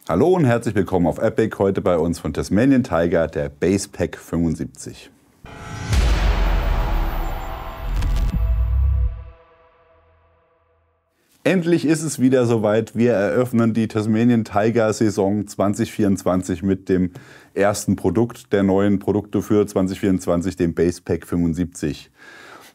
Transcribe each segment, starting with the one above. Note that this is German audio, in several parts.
Hallo und herzlich willkommen auf Epic, heute bei uns von Tasmanian Tiger, der Basepack 75. Endlich ist es wieder soweit, wir eröffnen die Tasmanian Tiger Saison 2024 mit dem ersten Produkt der neuen Produkte für 2024, dem Basepack 75.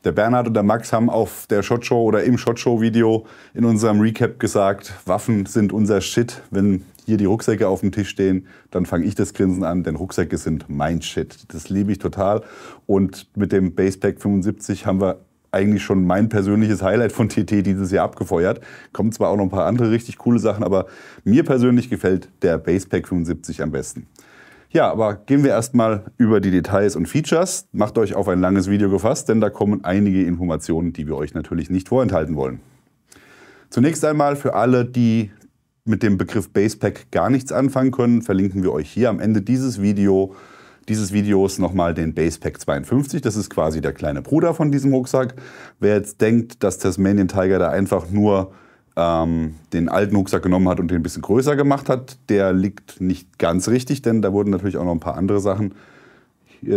Der Bernhard und der Max haben auf der SHOT Show oder im SHOT Show Video in unserem Recap gesagt, Waffen sind unser Shit. Wenn hier die Rucksäcke auf dem Tisch stehen, dann fange ich das Grinsen an, denn Rucksäcke sind mein Shit. Das liebe ich total. Und mit dem Basepack 75 haben wir eigentlich schon mein persönliches Highlight von TT dieses Jahr abgefeuert. Kommen zwar auch noch ein paar andere richtig coole Sachen, aber mir persönlich gefällt der Basepack 75 am besten. Ja, aber gehen wir erstmal über die Details und Features. Macht euch auf ein langes Video gefasst, denn da kommen einige Informationen, die wir euch natürlich nicht vorenthalten wollen. Zunächst einmal für alle, die mit dem Begriff Basepack gar nichts anfangen können, verlinken wir euch hier am Ende dieses Videos nochmal den Basepack 52. Das ist quasi der kleine Bruder von diesem Rucksack. Wer jetzt denkt, dass Tasmanian Tiger da einfach nur den alten Rucksack genommen hat und den ein bisschen größer gemacht hat, der liegt nicht ganz richtig, denn da wurden natürlich auch noch ein paar andere Sachen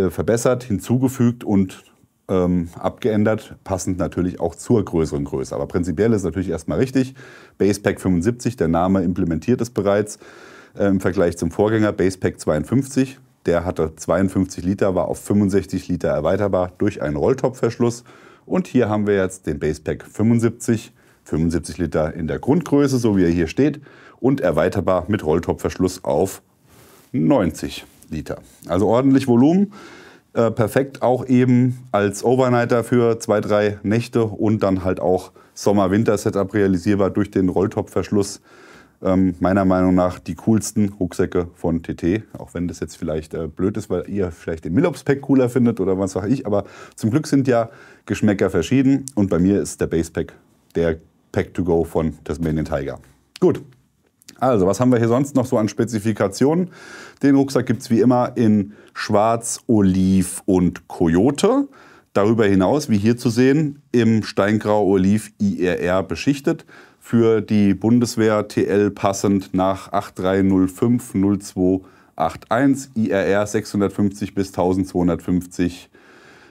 verbessert, hinzugefügt und abgeändert, passend natürlich auch zur größeren Größe. Aber prinzipiell ist es natürlich erstmal richtig. Basepack 75, der Name implementiert es bereits im Vergleich zum Vorgänger Basepack 52. Der hatte 52 Liter, war auf 65 Liter erweiterbar durch einen Rolltopfverschluss. Und hier haben wir jetzt den Basepack 75, 75 Liter in der Grundgröße, so wie er hier steht, und erweiterbar mit Rolltopfverschluss auf 90 Liter. Also ordentlich Volumen, perfekt auch eben als Overnighter für 2-3 Nächte und dann halt auch Sommer-Winter-Setup realisierbar durch den Rolltopfverschluss. Meiner Meinung nach die coolsten Rucksäcke von TT, auch wenn das jetzt vielleicht blöd ist, weil ihr vielleicht den Millops Pack cooler findet oder was weiß ich, aber zum Glück sind ja Geschmäcker verschieden und bei mir ist der Basepack der Pack to go von Tasmanian Tiger. Gut, also was haben wir hier sonst noch so an Spezifikationen? Den Rucksack gibt es wie immer in Schwarz, Oliv und Coyote. Darüber hinaus, wie hier zu sehen, im Steingrau Oliv IRR beschichtet. Für die Bundeswehr TL passend nach 83050281 IRR 650 bis 1250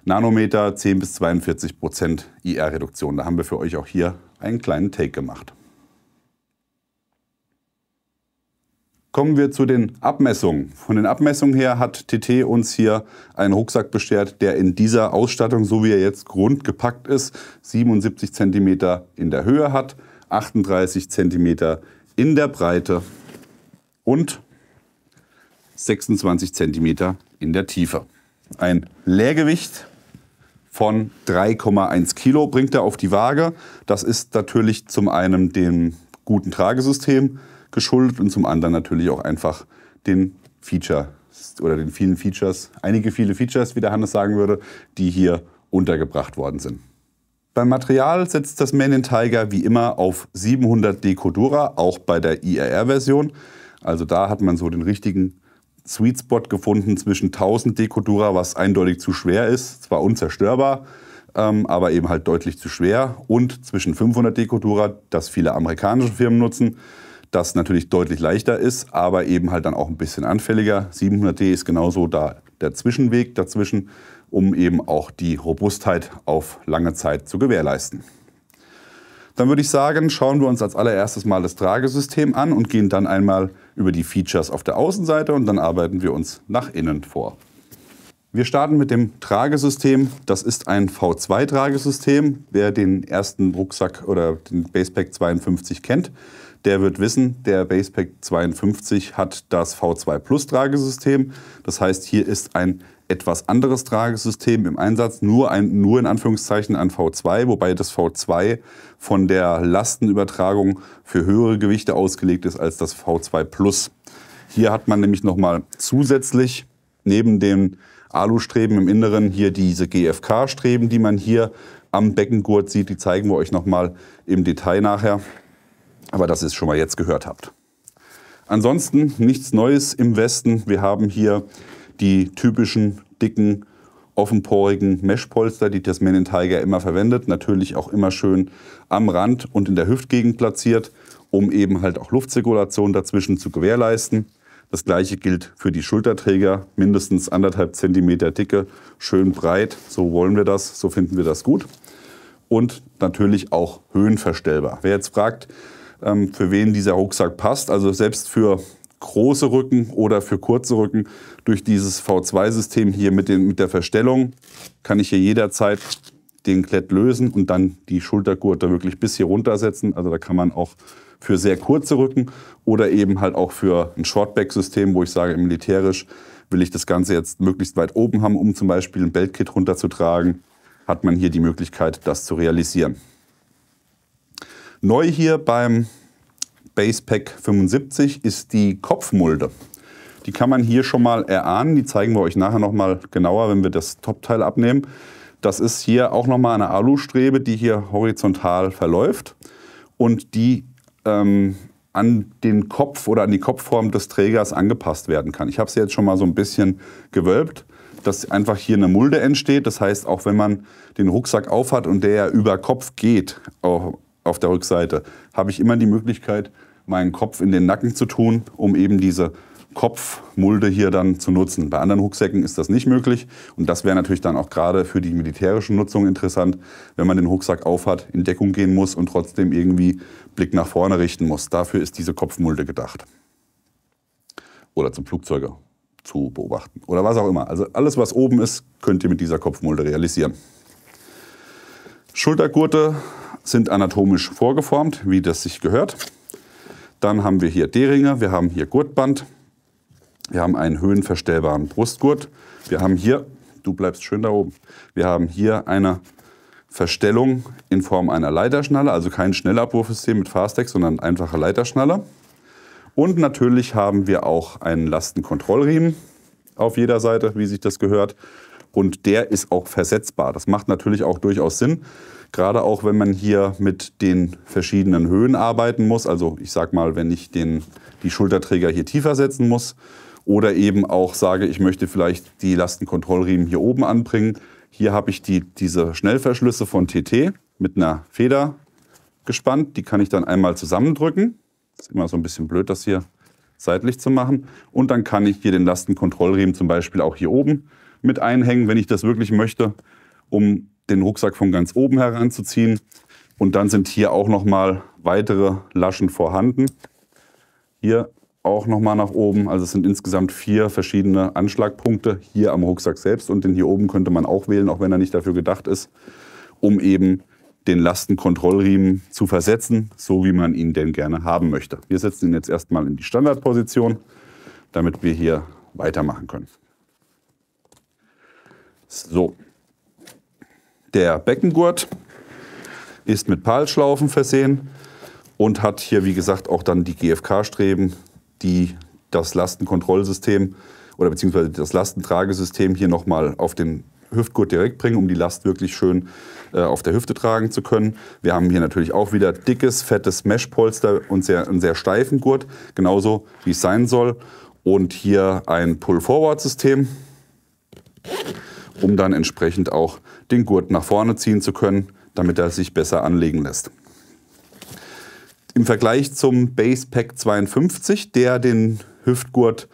Nanometer, 10 bis 42% IR-Reduktion. Da haben wir für euch auch hier einen kleinen Take gemacht. Kommen wir zu den Abmessungen. Von den Abmessungen her hat TT uns hier einen Rucksack beschert, der in dieser Ausstattung, so wie er jetzt grundgepackt ist, 77 cm in der Höhe hat, 38 cm in der Breite und 26 cm in der Tiefe. Ein Leergewicht von 3,1 Kilo bringt er auf die Waage. Das ist natürlich zum einen dem guten Tragesystem geschuldet und zum anderen natürlich auch einfach den Features oder den vielen Features, viele Features, wie der Hannes sagen würde, die hier untergebracht worden sind. Beim Material setzt Tasmanian Tiger wie immer auf 700D Cordura, auch bei der IRR-Version. Also da hat man so den richtigen Sweet Spot gefunden zwischen 1000D Cordura, was eindeutig zu schwer ist, zwar unzerstörbar, aber eben halt deutlich zu schwer, und zwischen 500D Cordura, das viele amerikanische Firmen nutzen, das natürlich deutlich leichter ist, aber eben halt dann auch ein bisschen anfälliger. 700D ist genauso da der Zwischenweg dazwischen, um eben auch die Robustheit auf lange Zeit zu gewährleisten. Dann würde ich sagen, schauen wir uns als allererstes mal das Tragesystem an und gehen dann einmal über die Features auf der Außenseite und dann arbeiten wir uns nach innen vor. Wir starten mit dem Tragesystem. Das ist ein V2-Tragesystem. Wer den ersten Rucksack oder den Basepack 52 kennt, der wird wissen, der Basepack 52 hat das V2 Plus Tragesystem. Das heißt, hier ist ein etwas anderes Tragesystem im Einsatz, nur in Anführungszeichen ein V2, wobei das V2 von der Lastenübertragung für höhere Gewichte ausgelegt ist als das V2 Plus. Hier hat man nämlich nochmal zusätzlich neben den Alustreben im Inneren hier diese GFK-Streben, die man hier am Beckengurt sieht. Die zeigen wir euch nochmal im Detail nachher. Aber dass ihr es schon mal jetzt gehört habt. Ansonsten nichts Neues im Westen. Wir haben hier die typischen dicken offenporigen Meshpolster, die Tasmanian Tiger immer verwendet. Natürlich auch immer schön am Rand und in der Hüftgegend platziert, um eben halt auch Luftzirkulation dazwischen zu gewährleisten. Das gleiche gilt für die Schulterträger, mindestens 1,5 Zentimeter Dicke, schön breit. So wollen wir das, so finden wir das gut. Und natürlich auch höhenverstellbar. Wer jetzt fragt, für wen dieser Rucksack passt, also selbst für große Rücken oder für kurze Rücken, durch dieses V2-System hier mit der Verstellung kann ich hier jederzeit den Klett lösen und dann die Schultergurte wirklich bis hier runtersetzen. Also da kann man auch für sehr kurze Rücken oder eben halt auch für ein Shortback-System, wo ich sage, militärisch will ich das Ganze jetzt möglichst weit oben haben, um zum Beispiel ein Beltkit runterzutragen, hat man hier die Möglichkeit, das zu realisieren. Neu hier beim Basepack 75 ist die Kopfmulde. Die kann man hier schon mal erahnen. Die zeigen wir euch nachher noch mal genauer, wenn wir das Topteil abnehmen. Das ist hier auch noch mal eine Alustrebe, die hier horizontal verläuft und die an den Kopf oder an die Kopfform des Trägers angepasst werden kann. Ich habe sie jetzt schon mal so ein bisschen gewölbt, dass einfach hier eine Mulde entsteht. Das heißt, auch wenn man den Rucksack aufhat und der über Kopf geht, auch auf der Rückseite, habe ich immer die Möglichkeit, meinen Kopf in den Nacken zu tun, um eben diese Kopfmulde hier dann zu nutzen. Bei anderen Rucksäcken ist das nicht möglich und das wäre natürlich dann auch gerade für die militärische Nutzung interessant, wenn man den Rucksack aufhat, in Deckung gehen muss und trotzdem irgendwie Blick nach vorne richten muss. Dafür ist diese Kopfmulde gedacht. Oder zum Flugzeuge zu beobachten oder was auch immer. Also alles, was oben ist, könnt ihr mit dieser Kopfmulde realisieren. Schultergurte sind anatomisch vorgeformt, wie das sich gehört. Dann haben wir hier D-Ringe, wir haben hier Gurtband, wir haben einen höhenverstellbaren Brustgurt, wir haben hier, du bleibst schön da oben, wir haben hier eine Verstellung in Form einer Leiterschnalle, also kein Schnellabwurfsystem mit Fastex, sondern einfache Leiterschnalle. Und natürlich haben wir auch einen Lastenkontrollriemen auf jeder Seite, wie sich das gehört. Und der ist auch versetzbar. Das macht natürlich auch durchaus Sinn. Gerade auch, wenn man hier mit den verschiedenen Höhen arbeiten muss. Also ich sag mal, wenn ich die Schulterträger hier tiefer setzen muss. Oder eben auch sage, ich möchte vielleicht die Lastenkontrollriemen hier oben anbringen. Hier habe ich diese Schnellverschlüsse von TT mit einer Feder gespannt. Die kann ich dann einmal zusammendrücken. Ist immer so ein bisschen blöd, das hier seitlich zu machen. Und dann kann ich hier den Lastenkontrollriemen zum Beispiel auch hier oben mit einhängen, wenn ich das wirklich möchte, um den Rucksack von ganz oben heranzuziehen. Und dann sind hier auch noch mal weitere Laschen vorhanden. Hier auch noch mal nach oben. Also es sind insgesamt 4 verschiedene Anschlagpunkte hier am Rucksack selbst. Und den hier oben könnte man auch wählen, auch wenn er nicht dafür gedacht ist, um eben den Lastenkontrollriemen zu versetzen, so wie man ihn denn gerne haben möchte. Wir setzen ihn jetzt erstmal in die Standardposition, damit wir hier weitermachen können. So, der Beckengurt ist mit Palschlaufen versehen und hat hier, wie gesagt, auch dann die GFK-Streben, die das Lastenkontrollsystem oder beziehungsweise das Lastentragesystem hier nochmal auf den Hüftgurt direkt bringen, um die Last wirklich schön auf der Hüfte tragen zu können. Wir haben hier natürlich auch wieder dickes, fettes Meshpolster und einen sehr steifen Gurt, genauso wie es sein soll. Und hier ein Pull-Forward-System, um dann entsprechend auch den Gurt nach vorne ziehen zu können, damit er sich besser anlegen lässt. Im Vergleich zum Basepack 52, der den Hüftgurt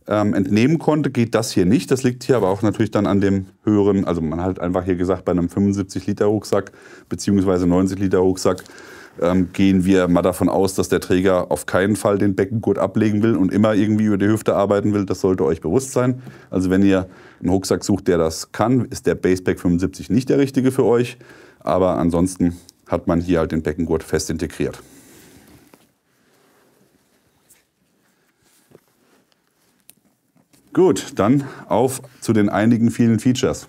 entnehmen konnte, geht das hier nicht. Das liegt hier aber auch natürlich dann an dem höheren, also man hat einfach hier gesagt, bei einem 75-Liter-Rucksack bzw. 90-Liter-Rucksack gehen wir mal davon aus, dass der Träger auf keinen Fall den Beckengurt ablegen will und immer irgendwie über die Hüfte arbeiten will. Das sollte euch bewusst sein. Also wenn ihr einen Rucksack sucht, der das kann, ist der Basepack 75 nicht der richtige für euch. Aber ansonsten hat man hier halt den Beckengurt fest integriert. Gut, dann auf zu den einigen vielen Features.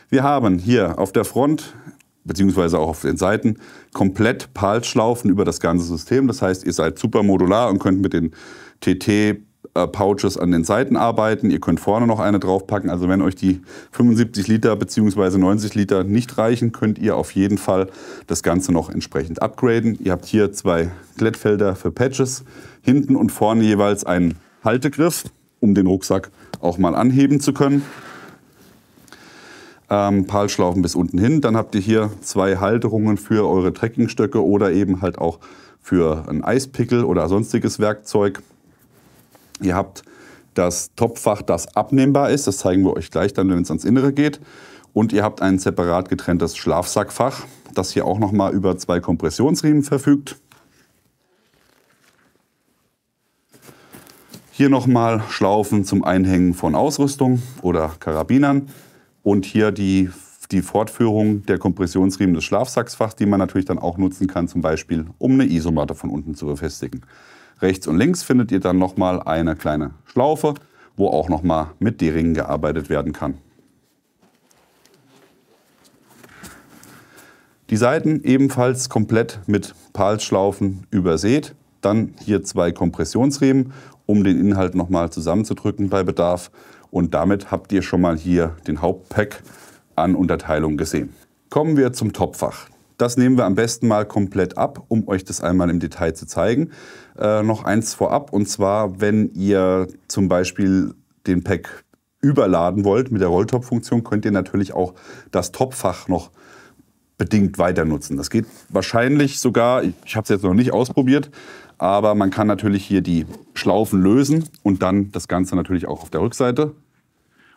Wir haben hier auf der Front beziehungsweise auch auf den Seiten komplett PALS-Schlaufen über das ganze System. Das heißt, ihr seid super modular und könnt mit den TT-Pouches an den Seiten arbeiten. Ihr könnt vorne noch eine draufpacken. Also wenn euch die 75 Liter beziehungsweise 90 Liter nicht reichen, könnt ihr auf jeden Fall das Ganze noch entsprechend upgraden. Ihr habt hier 2 Glättfelder für Patches, hinten und vorne jeweils einen Haltegriff, um den Rucksack auch mal anheben zu können. PAL-Schlaufen bis unten hin. Dann habt ihr hier 2 Halterungen für eure Trekkingstöcke oder eben halt auch für einen Eispickel oder sonstiges Werkzeug. Ihr habt das Topfach, das abnehmbar ist. Das zeigen wir euch gleich dann, wenn es ans Innere geht. Und ihr habt ein separat getrenntes Schlafsackfach, das hier auch nochmal über 2 Kompressionsriemen verfügt. Hier nochmal Schlaufen zum Einhängen von Ausrüstung oder Karabinern. Und hier die Fortführung der Kompressionsriemen des Schlafsacksfachs, die man natürlich dann auch nutzen kann, zum Beispiel um eine Isomatte von unten zu befestigen. Rechts und links findet ihr dann nochmal eine kleine Schlaufe, wo auch nochmal mit D-Ringen gearbeitet werden kann. Die Seiten ebenfalls komplett mit PAL-Schlaufen übersät. Dann hier 2 Kompressionsriemen, um den Inhalt nochmal zusammenzudrücken bei Bedarf. Und damit habt ihr schon mal hier den Hauptpack an Unterteilung gesehen. Kommen wir zum Topfach. Das nehmen wir am besten mal komplett ab, um euch das einmal im Detail zu zeigen. Noch eins vorab, und zwar, wenn ihr zum Beispiel den Pack überladen wollt mit der Rolltop-Funktion, könnt ihr natürlich auch das Topfach noch bedingt weiter nutzen. Das geht wahrscheinlich sogar, ich habe es jetzt noch nicht ausprobiert, aber man kann natürlich hier die Schlaufen lösen und dann das Ganze natürlich auch auf der Rückseite.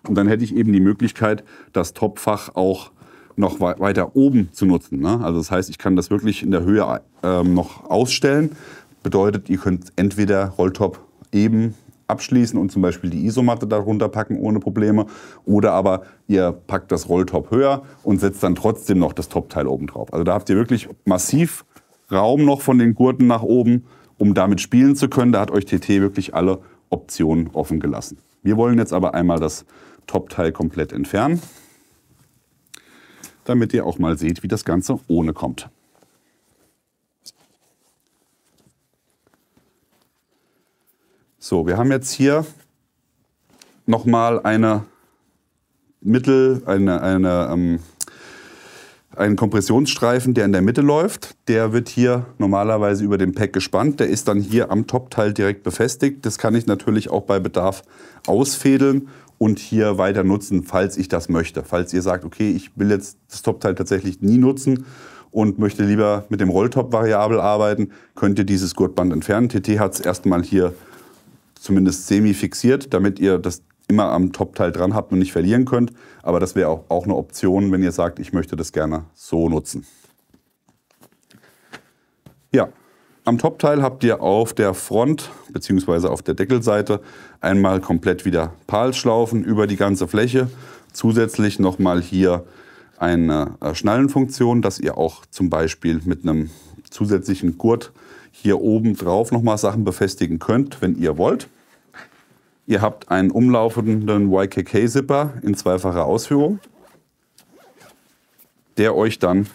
Und dann hätte ich eben die Möglichkeit, das Topfach auch noch weiter oben zu nutzen. Ne? Also das heißt, ich kann das wirklich in der Höhe noch ausstellen. Bedeutet, ihr könnt entweder Rolltop eben abschließen und zum Beispiel die Isomatte darunter packen ohne Probleme. Oder aber ihr packt das Rolltop höher und setzt dann trotzdem noch das Topteil oben drauf. Also da habt ihr wirklich massiv Raum noch von den Gurten nach oben, um damit spielen zu können. Da hat euch TT wirklich alle Optionen offen gelassen. Wir wollen jetzt aber einmal das Topteil komplett entfernen, damit ihr auch mal seht, wie das Ganze ohne kommt. So, wir haben jetzt hier nochmal einen Kompressionsstreifen, der in der Mitte läuft. Der wird hier normalerweise über dem Pack gespannt. Der ist dann hier am Topteil direkt befestigt. Das kann ich natürlich auch bei Bedarf ausfädeln und hier weiter nutzen, falls ich das möchte. Falls ihr sagt, okay, ich will jetzt das Topteil tatsächlich nie nutzen und möchte lieber mit dem Rolltop variabel arbeiten, könnt ihr dieses Gurtband entfernen. TT hat es erstmal hier zumindest semi fixiert, damit ihr das immer am Topteil dran habt und nicht verlieren könnt. Aber das wäre auch eine Option, wenn ihr sagt, ich möchte das gerne so nutzen. Ja, am Topteil habt ihr auf der Front bzw. auf der Deckelseite einmal komplett wieder PAL-Schlaufen über die ganze Fläche. Zusätzlich nochmal hier eine Schnallenfunktion, dass ihr auch zum Beispiel mit einem zusätzlichen Gurt hier oben drauf nochmal Sachen befestigen könnt, wenn ihr wollt. Ihr habt einen umlaufenden YKK-Zipper in zweifacher Ausführung, der euch dann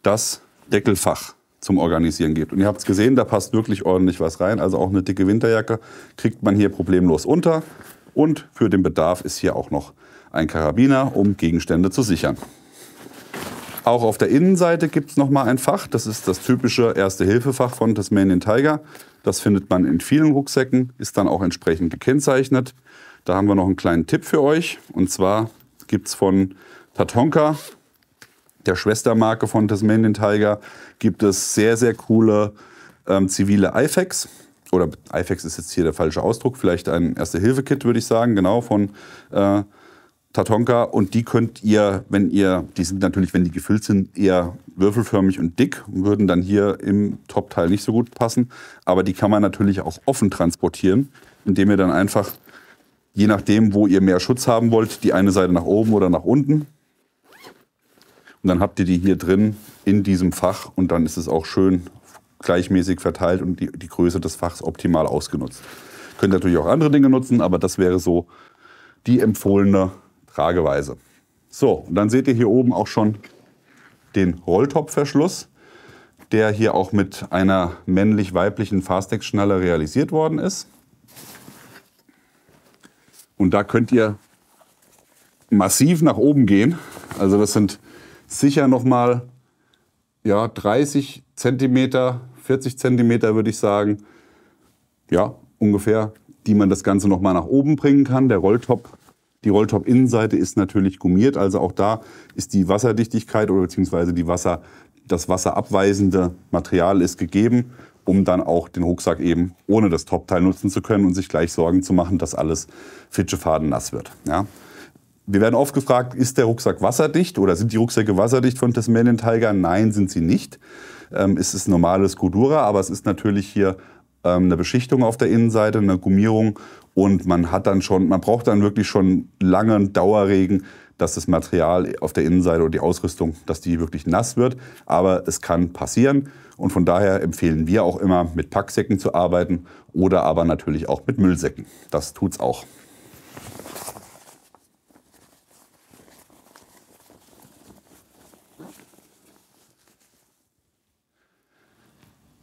das Deckelfach zum Organisieren gibt. Und ihr habt es gesehen, da passt wirklich ordentlich was rein. Also auch eine dicke Winterjacke kriegt man hier problemlos unter. Und für den Bedarf ist hier auch noch ein Karabiner, um Gegenstände zu sichern. Auch auf der Innenseite gibt es nochmal ein Fach. Das ist das typische Erste-Hilfe-Fach von Tasmanian Tiger. Das findet man in vielen Rucksäcken, ist dann auch entsprechend gekennzeichnet. Da haben wir noch einen kleinen Tipp für euch. Und zwar gibt es von Tatonka, der Schwestermarke von Tasmanian Tiger, gibt es sehr, sehr coole zivile IFAKs. Oder IFAKs ist jetzt hier der falsche Ausdruck. Vielleicht ein Erste-Hilfe-Kit, würde ich sagen, genau, von Tatonka. Und die könnt ihr, die sind natürlich, wenn die gefüllt sind, eher würfelförmig und dick, würden dann hier im Topteil nicht so gut passen. Aber die kann man natürlich auch offen transportieren, indem ihr dann einfach, je nachdem, wo ihr mehr Schutz haben wollt, die eine Seite nach oben oder nach unten. Und dann habt ihr die hier drin in diesem Fach und dann ist es auch schön gleichmäßig verteilt und die Größe des Fachs optimal ausgenutzt. Könnt natürlich auch andere Dinge nutzen, aber das wäre so die empfohlene Trageweise. So, und dann seht ihr hier oben auch schon den Rolltop-Verschluss, der hier auch mit einer männlich-weiblichen Fastex-Schnalle realisiert worden ist. Und da könnt ihr massiv nach oben gehen. Also das sind sicher nochmal 30 cm, 40 cm würde ich sagen, ja, ungefähr, die man das Ganze nochmal nach oben bringen kann. Der Rolltop, Die Rolltop-Innenseite ist natürlich gummiert, also auch da ist die Wasserdichtigkeit oder beziehungsweise das wasserabweisende Material ist gegeben, um dann auch den Rucksack eben ohne das Topteil nutzen zu können und sich gleich Sorgen zu machen, dass alles fitschefadennass wird. Ja. Wir werden oft gefragt, ist der Rucksack wasserdicht oder sind die Rucksäcke wasserdicht von Tasmanian Tiger? Nein, sind sie nicht. Es ist normales Gudura, aber es ist natürlich hier eine Beschichtung auf der Innenseite, eine Gummierung und man braucht dann wirklich schon langen Dauerregen, dass das Material auf der Innenseite oder die Ausrüstung, dass die wirklich nass wird. Aber es kann passieren und von daher empfehlen wir auch immer, mit Packsäcken zu arbeiten oder aber natürlich auch mit Müllsäcken. Das tut's auch.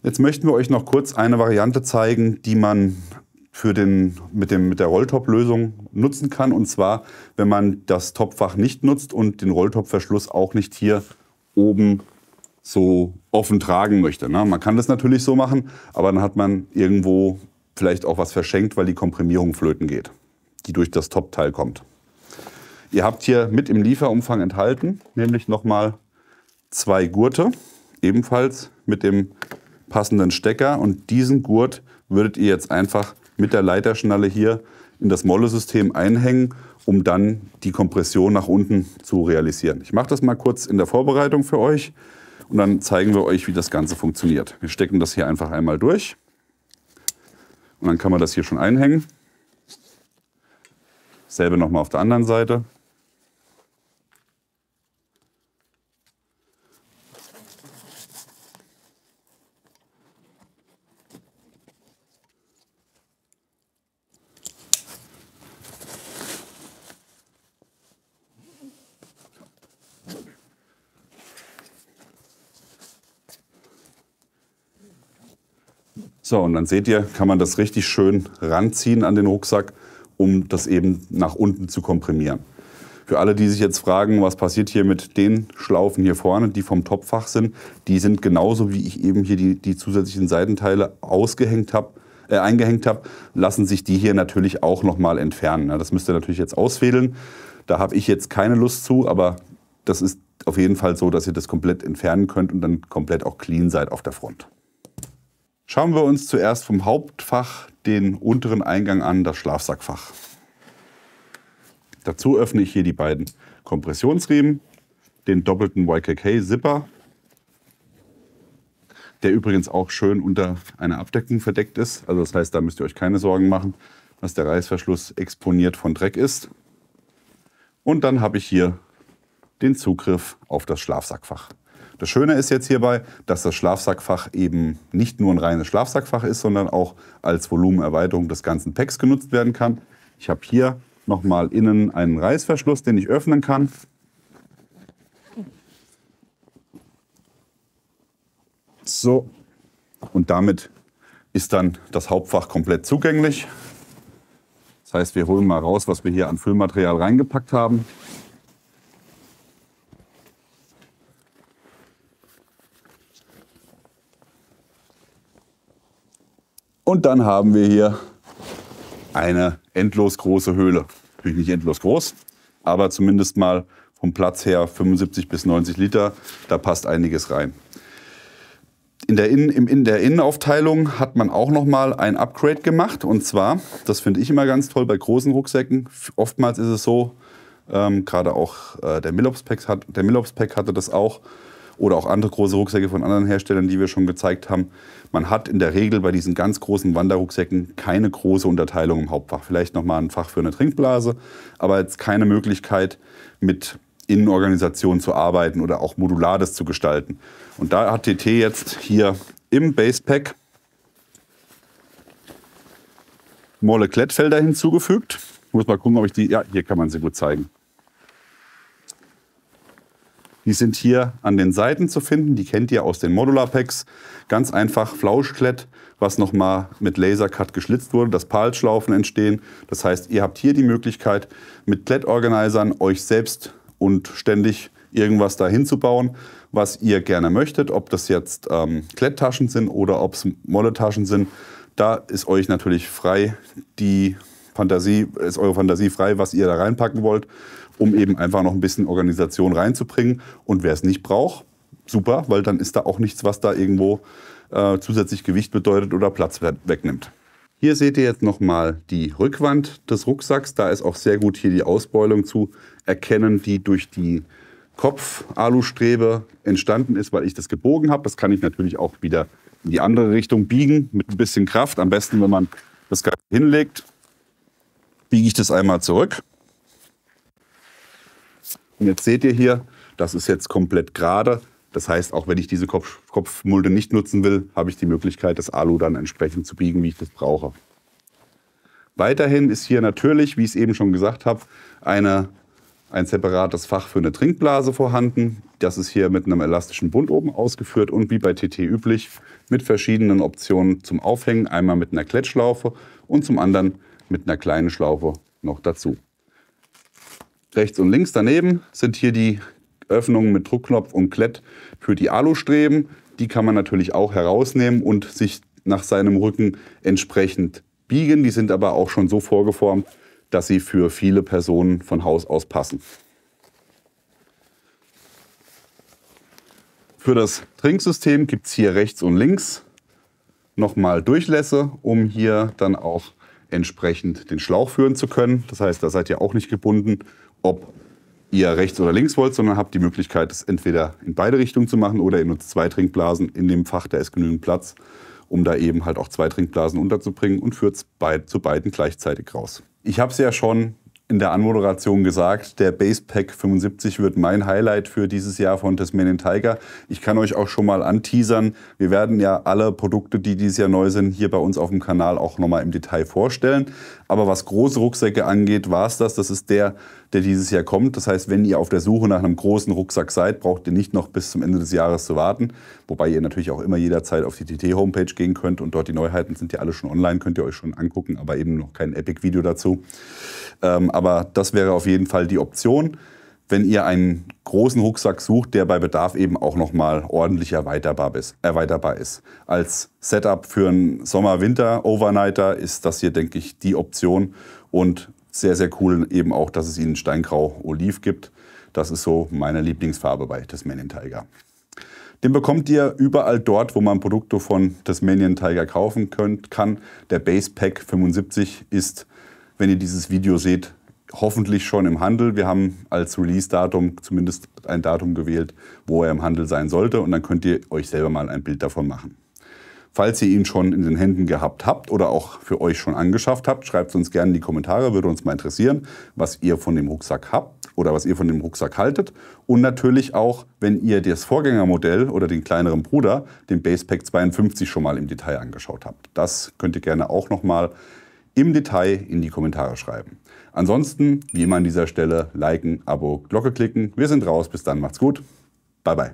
Jetzt möchten wir euch noch kurz eine Variante zeigen, die man mit der Rolltop-Lösung nutzen kann. Und zwar, wenn man das Topfach nicht nutzt und den Rolltop-Verschluss auch nicht hier oben so offen tragen möchte. Ne? Man kann das natürlich so machen, aber dann hat man irgendwo vielleicht auch was verschenkt, weil die Komprimierung flöten geht, die durch das Topteil kommt. Ihr habt hier mit im Lieferumfang enthalten, nämlich nochmal 2 Gurte, ebenfalls mit dem passenden Stecker. Und diesen Gurt würdet ihr jetzt einfach mit der Leiterschnalle hier in das Mollesystem einhängen, um dann die Kompression nach unten zu realisieren. Ich mache das mal kurz in der Vorbereitung für euch und dann zeigen wir euch, wie das Ganze funktioniert. Wir stecken das hier einfach einmal durch und dann kann man das hier schon einhängen. Dasselbe nochmal auf der anderen Seite. So, und dann seht ihr, kann man das richtig schön ranziehen an den Rucksack, um das eben nach unten zu komprimieren. Für alle, die sich jetzt fragen, was passiert hier mit den Schlaufen hier vorne, die vom Topfach sind, die sind genauso, wie ich eben hier die zusätzlichen Seitenteile eingehängt habe, lassen sich die hier natürlich auch nochmal entfernen. Das müsst ihr natürlich jetzt ausfädeln. Da habe ich jetzt keine Lust zu, aber das ist auf jeden Fall so, dass ihr das komplett entfernen könnt und dann komplett auch clean seid auf der Front. Schauen wir uns zuerst vom Hauptfach den unteren Eingang an, das Schlafsackfach. Dazu öffne ich hier die beiden Kompressionsriemen, den doppelten YKK-Zipper, der übrigens auch schön unter einer Abdeckung verdeckt ist. Also das heißt, da müsst ihr euch keine Sorgen machen, dass der Reißverschluss exponiert von Dreck ist. Und dann habe ich hier den Zugriff auf das Schlafsackfach. Das Schöne ist jetzt hierbei, dass das Schlafsackfach eben nicht nur ein reines Schlafsackfach ist, sondern auch als Volumenerweiterung des ganzen Packs genutzt werden kann. Ich habe hier nochmal innen einen Reißverschluss, den ich öffnen kann. So, und damit ist dann das Hauptfach komplett zugänglich. Das heißt, wir holen mal raus, was wir hier an Füllmaterial reingepackt haben. Und dann haben wir hier eine endlos große Höhle. Natürlich nicht endlos groß, aber zumindest mal vom Platz her 75 bis 90 Liter. Da passt einiges rein. In der Innenaufteilung hat man auch noch mal ein Upgrade gemacht. Und zwar, das finde ich immer ganz toll bei großen Rucksäcken. Oftmals ist es so, gerade auch der Millops-Pack hatte das auch. Oder auch andere große Rucksäcke von anderen Herstellern, die wir schon gezeigt haben. Man hat in der Regel bei diesen ganz großen Wanderrucksäcken keine große Unterteilung im Hauptfach. Vielleicht noch mal ein Fach für eine Trinkblase, aber jetzt keine Möglichkeit, mit Innenorganisation zu arbeiten oder auch modular das zu gestalten. Und da hat TT jetzt hier im Basepack Molle Klettfelder hinzugefügt. Ich muss mal gucken, ob ich die... Ja, hier kann man sie gut zeigen. Die sind hier an den Seiten zu finden. Die kennt ihr aus den Modular-Packs. Ganz einfach Flauschklett, was nochmal mit Lasercut geschlitzt wurde, dass Palschlaufen entstehen. Das heißt, ihr habt hier die Möglichkeit, mit Klettorganisern euch selbst und ständig irgendwas dahin zu bauen, was ihr gerne möchtet. Ob das jetzt Kletttaschen sind oder ob es Molletaschen sind. Da ist euch natürlich frei, die ist eure Fantasie frei, was ihr da reinpacken wollt, um eben einfach noch ein bisschen Organisation reinzubringen. Und wer es nicht braucht, super, weil dann ist da auch nichts, was da irgendwo zusätzlich Gewicht bedeutet oder Platz wegnimmt. Hier seht ihr jetzt nochmal die Rückwand des Rucksacks. Da ist auch sehr gut hier die Ausbeulung zu erkennen, die durch die Kopf-Alustrebe entstanden ist, weil ich das gebogen habe. Das kann ich natürlich auch wieder in die andere Richtung biegen mit ein bisschen Kraft. Am besten, wenn man das Ganze hinlegt, biege ich das einmal zurück. Und jetzt seht ihr hier, das ist jetzt komplett gerade. Das heißt, auch wenn ich diese Kopfmulde nicht nutzen will, habe ich die Möglichkeit, das Alu dann entsprechend zu biegen, wie ich das brauche. Weiterhin ist hier natürlich, wie ich es eben schon gesagt habe, ein separates Fach für eine Trinkblase vorhanden. Das ist hier mit einem elastischen Bund oben ausgeführt und wie bei TT üblich mit verschiedenen Optionen zum Aufhängen. Einmal mit einer Klettschlaufe und zum anderen mit einer kleinen Schlaufe noch dazu. Rechts und links daneben sind hier die Öffnungen mit Druckknopf und Klett für die Alustreben. Die kann man natürlich auch herausnehmen und sich nach seinem Rücken entsprechend biegen. Die sind aber auch schon so vorgeformt, dass sie für viele Personen von Haus aus passen. Für das Trinksystem gibt es hier rechts und links nochmal Durchlässe, um hier dann auch entsprechend den Schlauch führen zu können. Das heißt, da seid ihr auch nicht gebunden, ob ihr rechts oder links wollt, sondern habt die Möglichkeit, es entweder in beide Richtungen zu machen oder ihr nutzt 2 Trinkblasen in dem Fach, da ist genügend Platz, um da eben halt auch 2 Trinkblasen unterzubringen und führt zu beiden gleichzeitig raus. Ich habe es ja schon in der Anmoderation gesagt, der Basepack 75 wird mein Highlight für dieses Jahr von Tasmanian Tiger. Ich kann euch auch schon mal anteasern, wir werden ja alle Produkte, die dieses Jahr neu sind, hier bei uns auf dem Kanal auch nochmal im Detail vorstellen. Aber was große Rucksäcke angeht, war es das. Das ist der dieses Jahr kommt. Das heißt, wenn ihr auf der Suche nach einem großen Rucksack seid, braucht ihr nicht noch bis zum Ende des Jahres zu warten. Wobei ihr natürlich auch immer jederzeit auf die TT-Homepage gehen könnt und dort die Neuheiten sind ja alle schon online, könnt ihr euch schon angucken, aber eben noch kein Epic-Video dazu. Aber das wäre auf jeden Fall die Option, wenn ihr einen großen Rucksack sucht, der bei Bedarf eben auch nochmal ordentlich erweiterbar ist. Als Setup für einen Sommer-Winter-Overnighter ist das hier, denke ich, die Option. Und sehr, sehr cool eben auch, dass es ihn Steingrau-Oliv gibt. Das ist so meine Lieblingsfarbe bei Tasmanian Tiger. Den bekommt ihr überall dort, wo man Produkte von Tasmanian Tiger kaufen kann. Der Basepack 75 ist, wenn ihr dieses Video seht, hoffentlich schon im Handel. Wir haben als Release-Datum zumindest ein Datum gewählt, wo er im Handel sein sollte. Und dann könnt ihr euch selber mal ein Bild davon machen. Falls ihr ihn schon in den Händen gehabt habt oder auch für euch schon angeschafft habt, schreibt es uns gerne in die Kommentare. Würde uns mal interessieren, was ihr von dem Rucksack habt oder was ihr von dem Rucksack haltet. Und natürlich auch, wenn ihr das Vorgängermodell oder den kleineren Bruder, den Basepack 52, schon mal im Detail angeschaut habt. Das könnt ihr gerne auch noch mal im Detail in die Kommentare schreiben. Ansonsten, wie immer an dieser Stelle, liken, Abo, Glocke klicken. Wir sind raus. Bis dann. Macht's gut. Bye, bye.